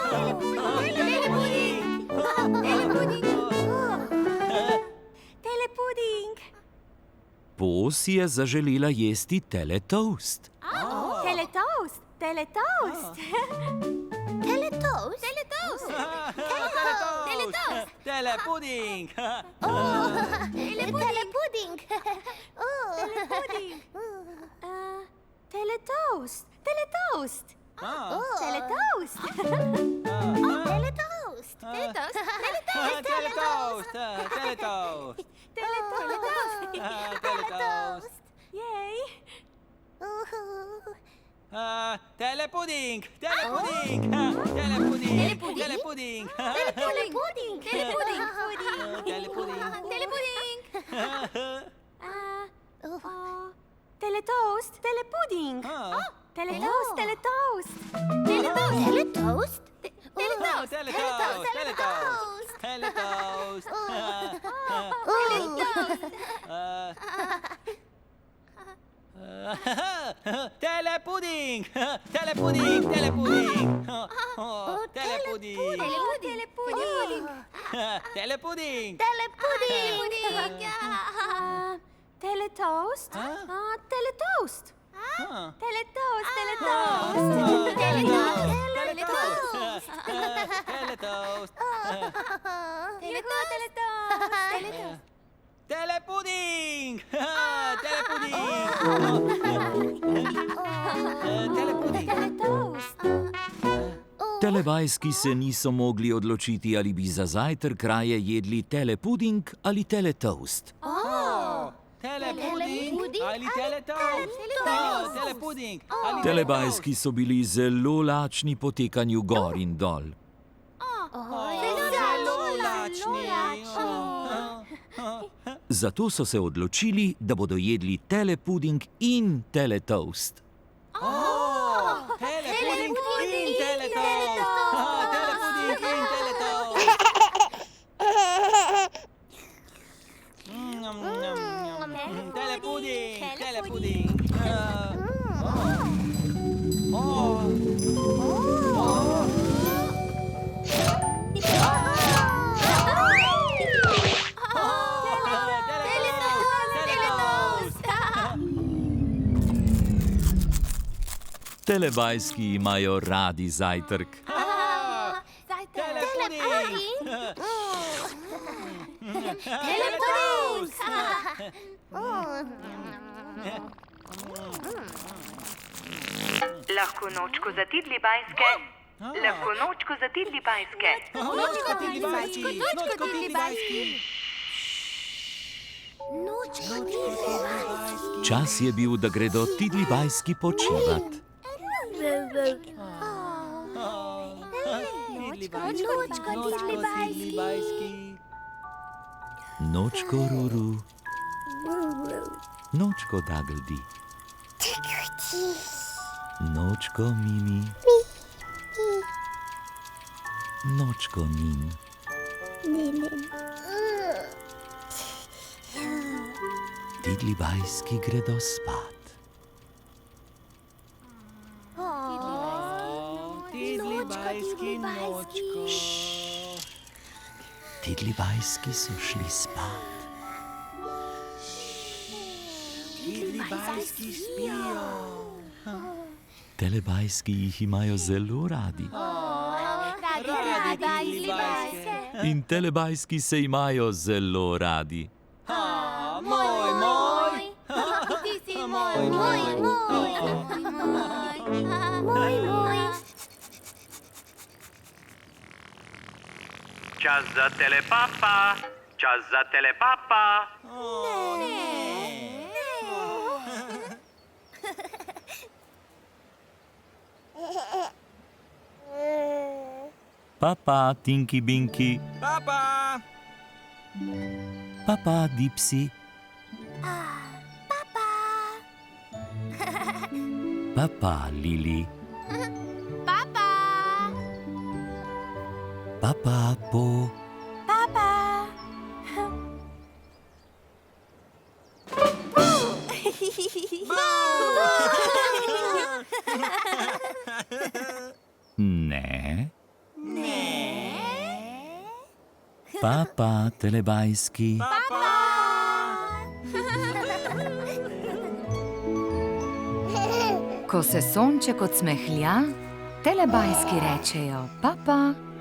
Telepuding. Po si je zaželela jesti teletoast. Teletoast. Teletoast. Teletoast. Teletoast. Teletoast. Telepuding! Telepuding. Telepuding. Teletoast. Teletoast. Teletoast. Teletoast. Teletoast. Teletoast! Teletoast! Teletoast! Yay. Telepuding! Telepuding! Telepuding! Telepuding! Telepuding. Telepuding. Telepuding! Telepuding. Teletoast. Telepuding. Teletoast. Teletoast. Teletoast. Teletoast. Teletoast! Teletoast! Teletoast! Telepuding! Telepuding! Telepuding! Telepuding! Telepuding. Telepuding! Telepuding. Teletoast. Teletoast. Teletoast. Teletoast. Teletoast! Teletoast! Teletoast. Telepuding! Telepuding! Telepuding! Telebajski se niso mogli odločiti, ali bi za zajtrk raje jedli telepuding ali teletoast. Telepuding ali teletoast? Telepuding ali Telebajski so bili zelo lačni po tekanju gor in dol. zelo lačni. Zato so se odločili, da bodo jedli telepuding in teletoast. Telepuding in teletoast! Telepuding in teletoast! Telepuding! Telepuding! Telebajski imajo radi zajtrk. Telepuding! Lahko nočko za tidli bajske. Lahko nočko za tidli bajske. Nočko tidli bajski. Nočko tidli bajski. Nočko tidli bajski. Čas je bil, da gredo tidlibajski počivat. Nočko tidli bajski. Nočko Ruru, nočko Dagldi, nočko Mimi, nočko Nin. Tidlibajski gredo spat. Tidlibajski nočko. Tidlibajski so šli spat. Tidlibajski spijo. Telebajski jih imajo zelo radi. Radi tidlibajske. In telebajski se imajo zelo radi. Moj, moj. Ti si moj, moj, moj. Čas za telepapa. Čas za telepapa. Papa, Tinky Binky. Papa. Papa, Dipsy. Papa, Lili. Papa. Papa, Po. Papa. Ne. Papa, telebajski. Ko se sonček odsmehlja, telebajski rečejo papa.